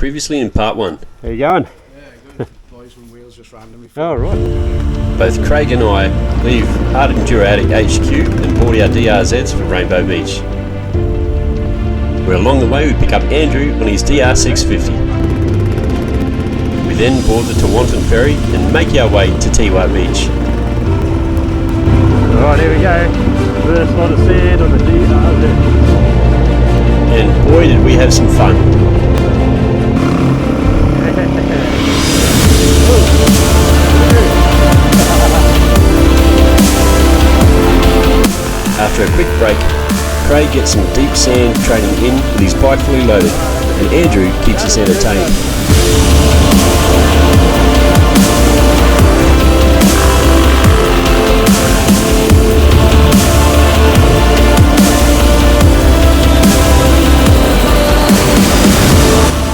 previously in part 1. How you going? Yeah, good. Boys when wheels just randomly Oh, right. Both Craig and I leave Art Enduro Attic HQ and board our DRZs for Rainbow Beach. Where along the way we pick up Andrew on his DR650. We then board the Tawantin ferry and make our way to Tiwa Beach. Alright, here we go. First lot of sand on the DRZ. And boy did we have some fun. After a quick break, Craig gets some deep sand training in with his bike fully loaded, and Andrew keeps us entertained.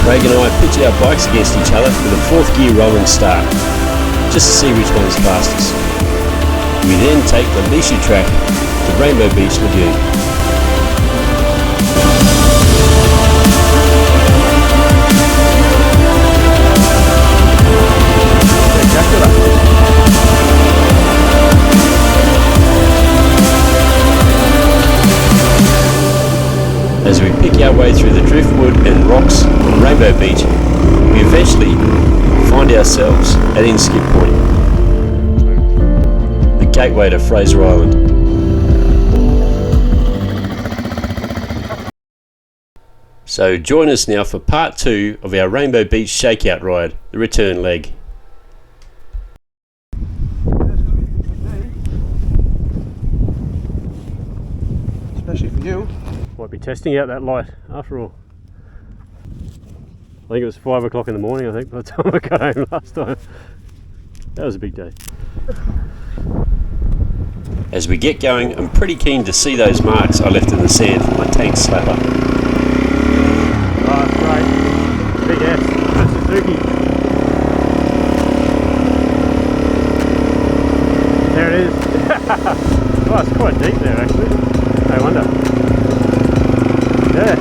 Craig and I pitch our bikes against each other with a 4th gear rolling start, just to see which one's fastest. We then take the Leisha track to Rainbow Beach Lagoon. As we pick our way through the driftwood and rocks on Rainbow Beach, we eventually find ourselves at Inskip Point, the gateway to Fraser Island. So join us now for part 2 of our Rainbow Beach Shakeout Ride, the return leg. Especially for you. Might be testing out that light after all. I think it was 5 o'clock in the morning, I think, by the time I got home last time. That was a big day. As we get going, I'm pretty keen to see those marks I left in the sand from my tank slapper. Oh, that's great. Big S. That's Suzuki. There it is. Oh, it's quite deep there actually. No wonder. Yeah.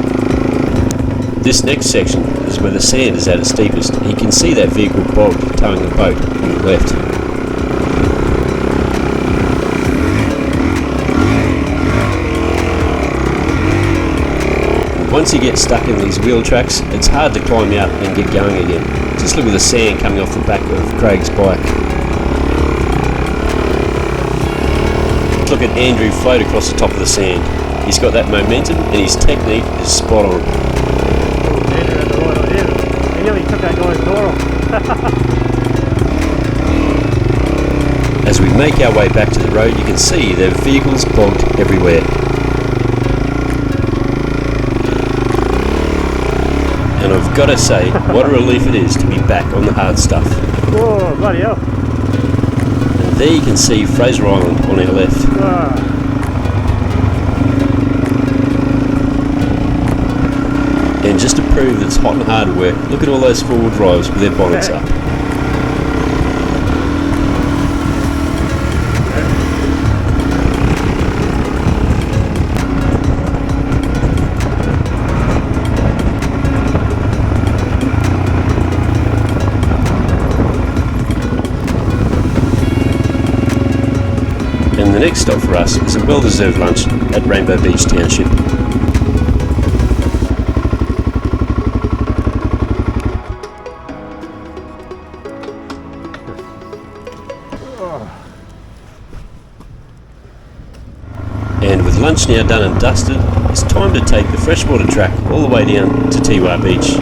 This next section is where the sand is at its deepest. You can see that vehicle bogged towing the boat on the left. Once you get stuck in these wheel tracks, it's hard to climb out and get going again. Just look at the sand coming off the back of Craig's bike. Look at Andrew float across the top of the sand. He's got that momentum and his technique is spot on. Andrew had the right idea. He nearly took that guy's door off. As we make our way back to the road, you can see there are vehicles bogged everywhere. And I've got to say, what a relief it is to be back on the hard stuff. Oh, bloody hell. And there you can see Fraser Island on our left. Ah. And just to prove that it's hot and hard work, look at all those four-wheel drives with their bonnets up. And the next stop for us is a well-deserved lunch at Rainbow Beach Township. And with lunch now done and dusted, it's time to take the freshwater track all the way down to Tiwa Beach.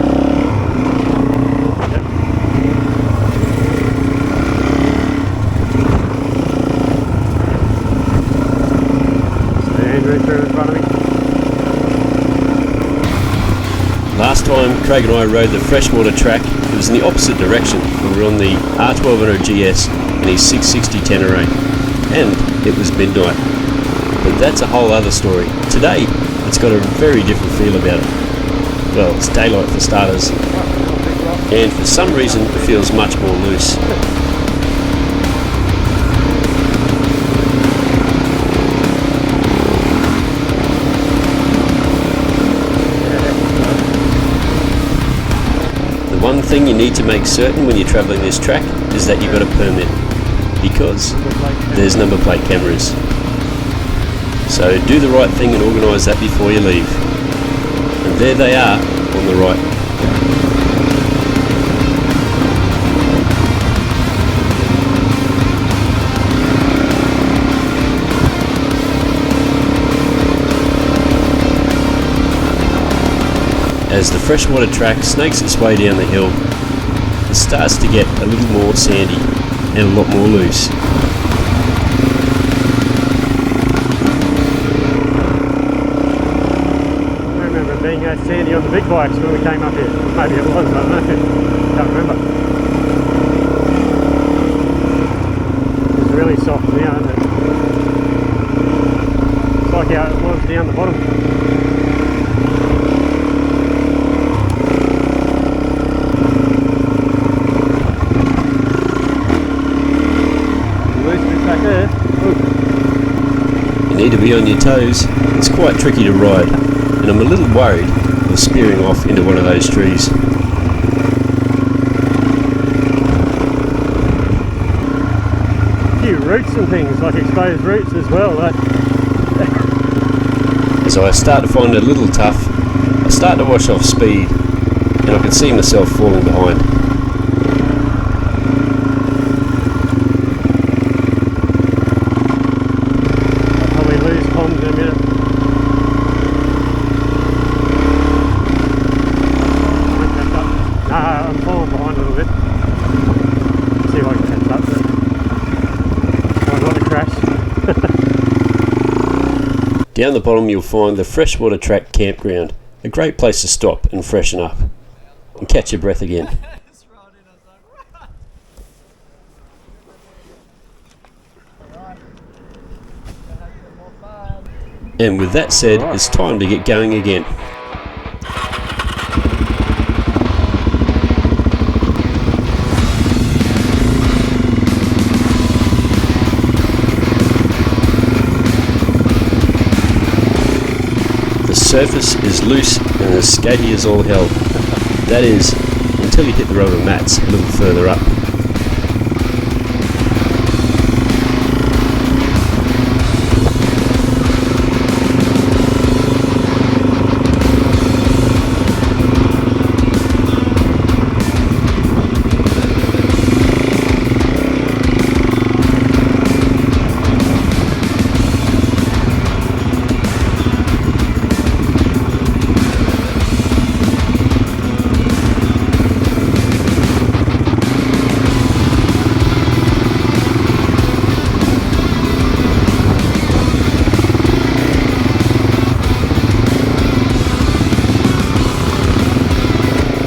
Last time Craig and I rode the freshwater track, it was in the opposite direction. We were on the R1200 GS and his 660 Tenere, and it was midnight. But that's a whole other story. Today, it's got a very different feel about it. Well, it's daylight for starters, and for some reason it feels much more loose. you need to make certain when you're travelling this track is that you've got a permit, because there's number plate cameras. So do the right thing and organise that before you leave. And there they are on the right. As the freshwater track snakes its way down the hill, it starts to get a little more sandy and a lot more loose. I remember it being sandy on the big bikes when we came up here. Maybe it was, I don't know. Can't remember. It's really soft now, isn't it? It's like how it was down the bottom. You need to be on your toes. It's quite tricky to ride, and I'm a little worried of spearing off into one of those trees. A few roots and things, like exposed roots as well. As I start to find it a little tough, I start to wash off speed, and I can see myself falling behind. Down the bottom you'll find the freshwater track campground, a great place to stop and freshen up and catch your breath again. And with that said, it's time to get going again. The surface is loose and as skatey as all hell. That is, until you hit the rubber mats a little further up.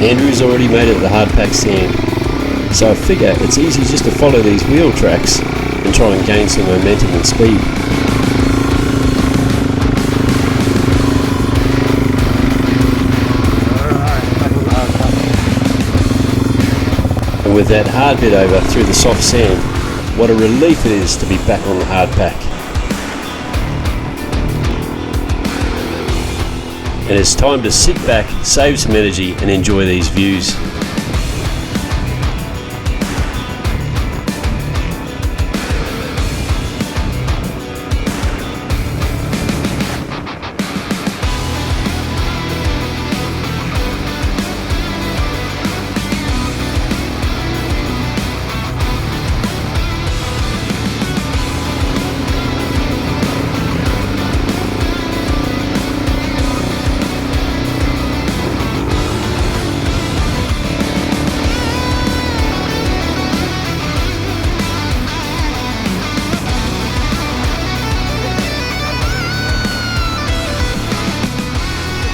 Andrew's already made it to the hard-packed sand, so I figure it's easy just to follow these wheel tracks and try and gain some momentum and speed. And with that hard bit over through the soft sand, what a relief it is to be back on the hard pack. And it's time to sit back, save some energy and enjoy these views.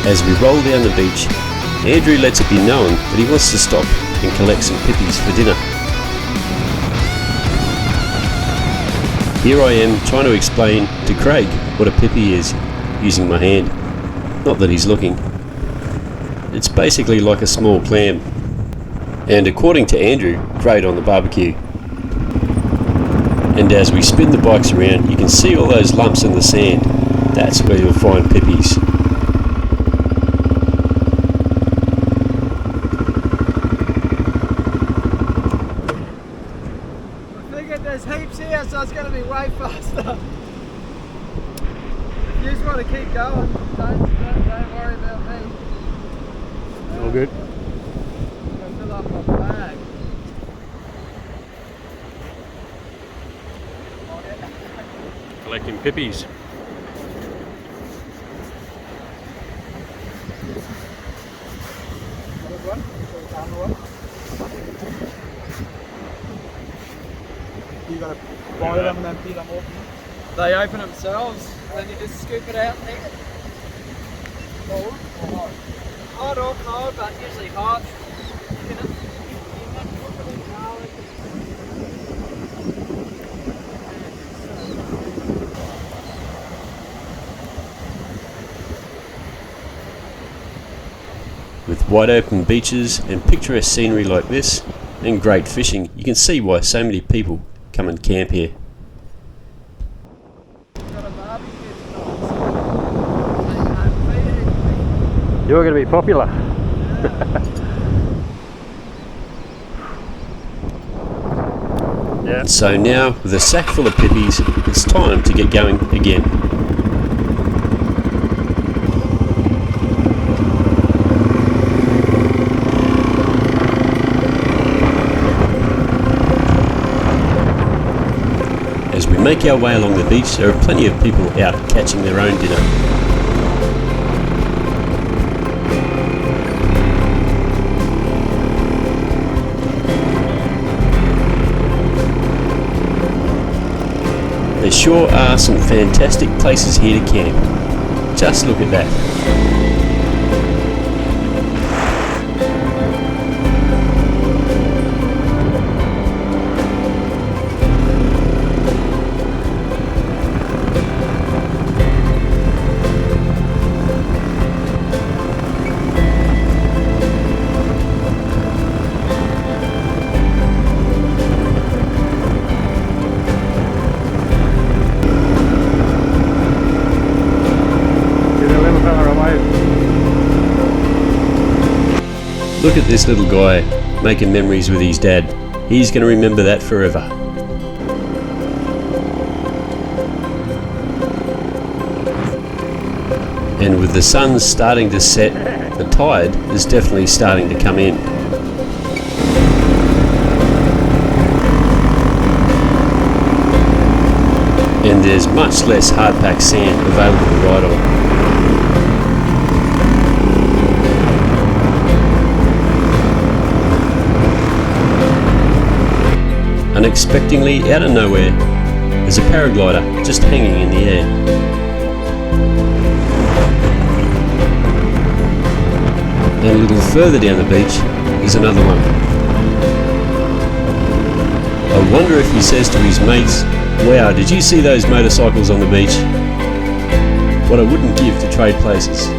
As we roll down the beach, Andrew lets it be known that he wants to stop and collect some pippies for dinner. Here I am trying to explain to Craig what a pippy is, using my hand. Not that he's looking. It's basically like a small clam, and according to Andrew, great on the barbecue. And as we spin the bikes around, you can see all those lumps in the sand. That's where you'll find pippies. so it's going to be way faster. If you just want to keep going, don't worry about me. All good. I'm going to fill up my bag. Collecting pippies. You got to buy them and then peel them up. They open themselves, then you just scoop it out there. Cold or hot? Hot or cold, but usually hot. You can cook it in garlic. With wide open beaches and picturesque scenery like this, and great fishing, you can see why so many people come and camp here. Got a barbecue tonight, so take home feed. You're going to be popular. Yeah. So now, with a sack full of pippies, it's time to get going again. As we make our way along the beach, there are plenty of people out catching their own dinner. There sure are some fantastic places here to camp. Just look at that. Look at this little guy making memories with his dad. He's going to remember that forever. And with the sun starting to set, the tide is definitely starting to come in. And there's much less hard-packed sand available to ride on. Unexpectedly, out of nowhere, there's a paraglider just hanging in the air. And a little further down the beach is another one. I wonder if he says to his mates, "Wow, did you see those motorcycles on the beach? What I wouldn't give to trade places."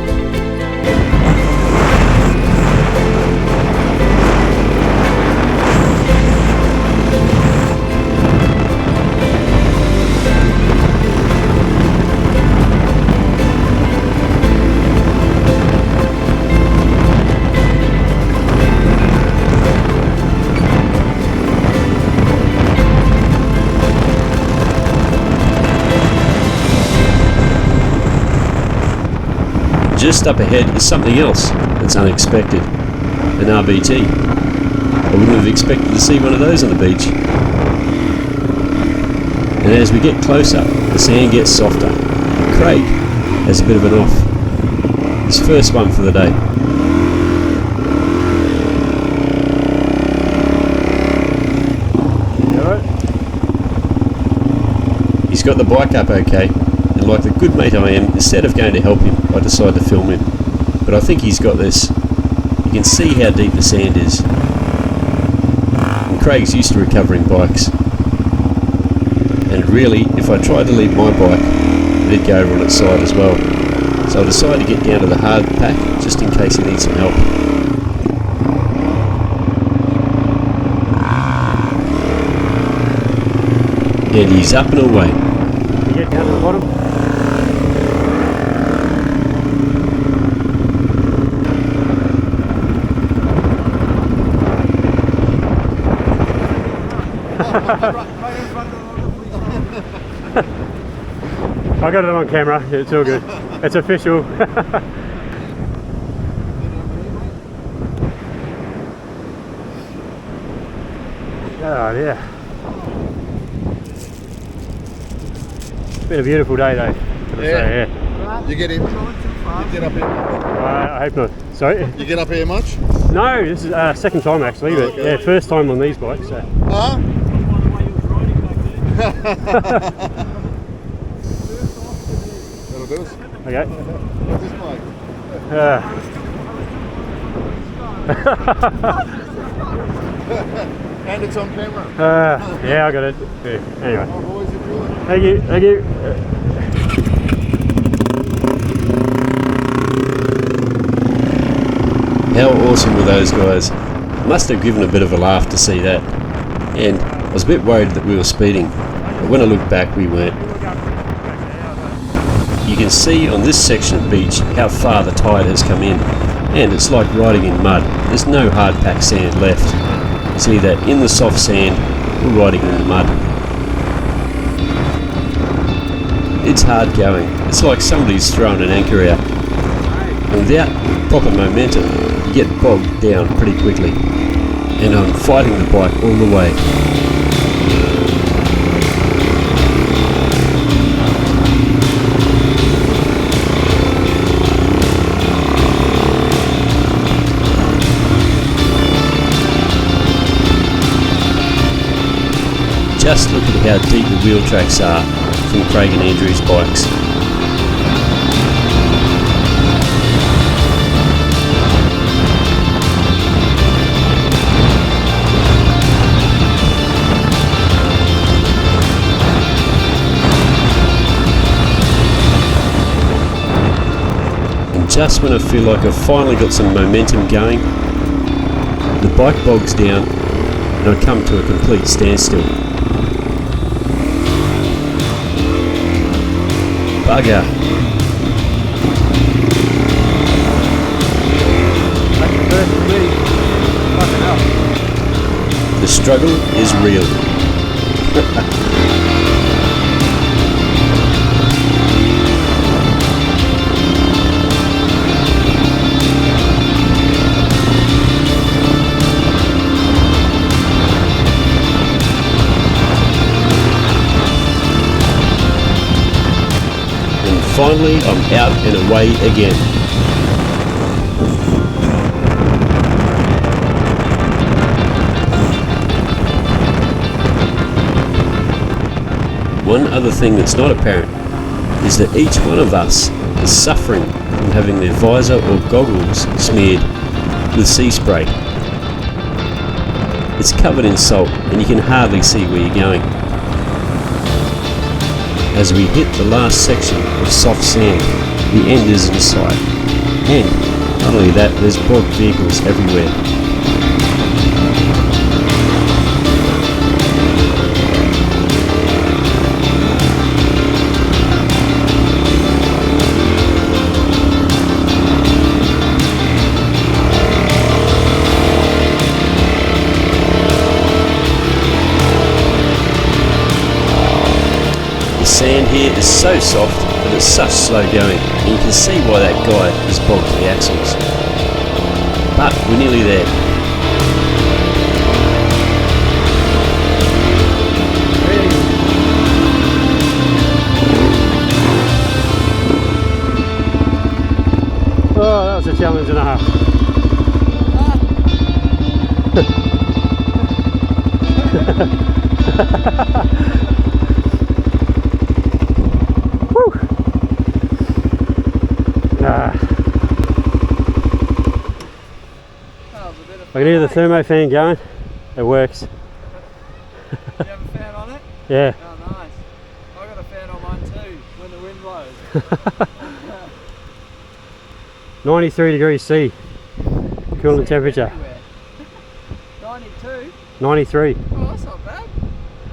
Just up ahead is something else that's unexpected, an RBT. I wouldn't have expected to see one of those on the beach. And as we get closer, the sand gets softer. Craig has a bit of an off. His first one for the day. He's got the bike up okay, and like the good mate I am, instead of going to help him, I decide to film him. But I think he's got this. You can see how deep the sand is. And Craig's used to recovering bikes. And really, if I tried to leave my bike, it'd go over on its side as well. So I decided to get down to the hard pack, just in case he needs some help. And he's up and away. You get down to the bottom. Right in front of the police. I got it on camera. It's all good. It's official. Oh yeah. It's been a beautiful day though. Yeah. Yeah. You get in. You get up here much? I hope not. Sorry? You get up here much? No, this is second time actually, but okay. yeah, first time on these bikes. So. Huh? That'll do us. Okay. What's this bike? And it's on camera. Yeah, I got it. Yeah. Anyway. Oh, boys, you're doing it. Thank you, thank you. How awesome were those guys? Must have given a bit of a laugh to see that. And I was a bit worried that we were speeding, but when I look back we weren't. You can see on this section of beach how far the tide has come in, and it's like riding in mud. There's no hard packed sand left. See that in the soft sand, we're riding in the mud. It's hard going. It's like somebody's thrown an anchor out. And without proper momentum, you get bogged down pretty quickly. And I'm fighting the bike all the way. Just look at how deep the wheel tracks are from Craig and Andrew's bikes. And just when I feel like I've finally got some momentum going, the bike bogs down and I come to a complete standstill. Bugger. That's the first of me. Fucking hell. The struggle is real. Finally, I'm out and away again. One other thing that's not apparent is that each one of us is suffering from having their visor or goggles smeared with sea spray. It's covered in salt and you can hardly see where you're going. As we hit the last section of soft sand, the end is in sight. And not only that, there's bogged vehicles everywhere. The sand here is so soft, but it's such slow going, and you can see why that guy has bogged the axles. But we're nearly there. Oh, that was a challenge and a half. I can hear the thermo fan going. It works. You have a fan on it? Yeah. Oh, nice. I got a fan on mine too when the wind blows. 93 degrees C. Cooling temperature. 92? 93. Oh, that's not bad.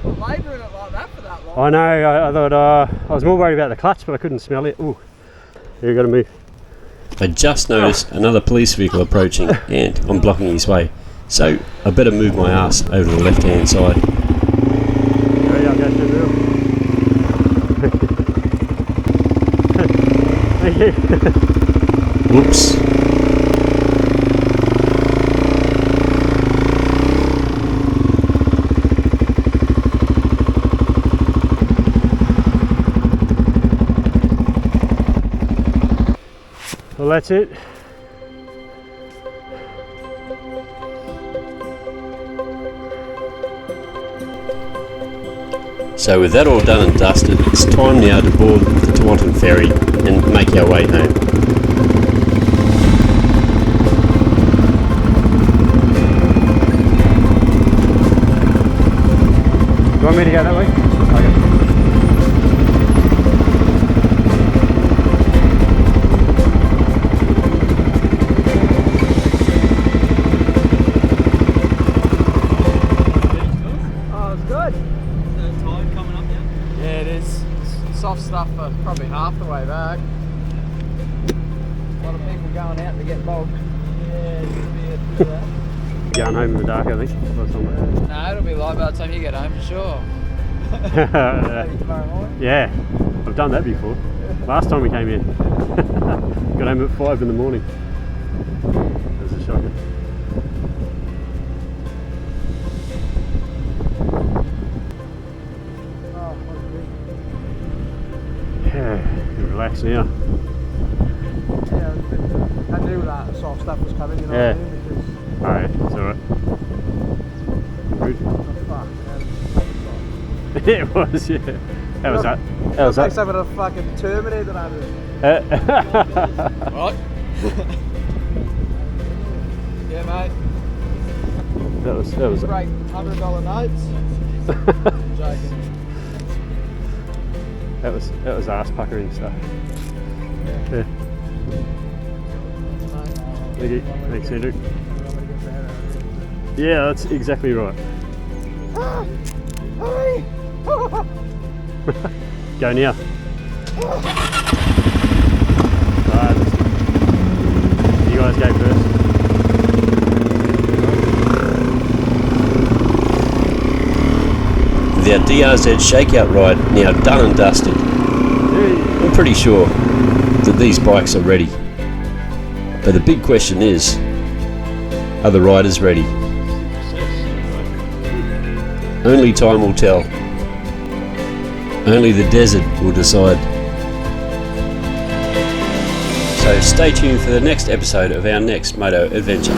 I'm labouring it like that for that long. I know, I thought I was more worried about the clutch, but I couldn't smell it. Ooh. You gotta move. I just noticed another police vehicle approaching and I'm blocking his way. So I better move my ass over to the left hand side. Ready, I'll go through the you. Whoops. Well, that's it. So with that all done and dusted, it's time now to board the Taunton ferry and make our way home. You want me to go that way? Okay. Oh, it's good. Is the tide coming up now? Yeah, it is. Soft stuff for probably half the way back. A lot of people going out to get bogged. Yeah, you should be able to do that. Going home in the dark, I think. That's on No, it'll be light by the time you get home for sure. the- Maybe tomorrow morning. Yeah, I've done that before. Last time we came in. Got home at 5 in the morning. That was a shocker. Oh, what a Yeah, you relax now. bit. Yeah, I knew that soft stuff was coming, you know Yeah. what I mean? Because, Alright, it's alright. Good. oh, fuck, man. It was, yeah. How was that? How was Like that? some of the fucking Terminator that is. What? Yeah, mate. That was Great $100 notes. Joking. that was ass puckering stuff. Yeah. Thank you. Thanks, Andrew. Yeah, that's exactly right. Hurry! Go now. Right. You guys go first. With our DRZ Shakeout Ride now done and dusted, I'm pretty sure that these bikes are ready. But the big question is, are the riders ready? Only time will tell. Only the desert will decide. So stay tuned for the next episode of our next moto adventure.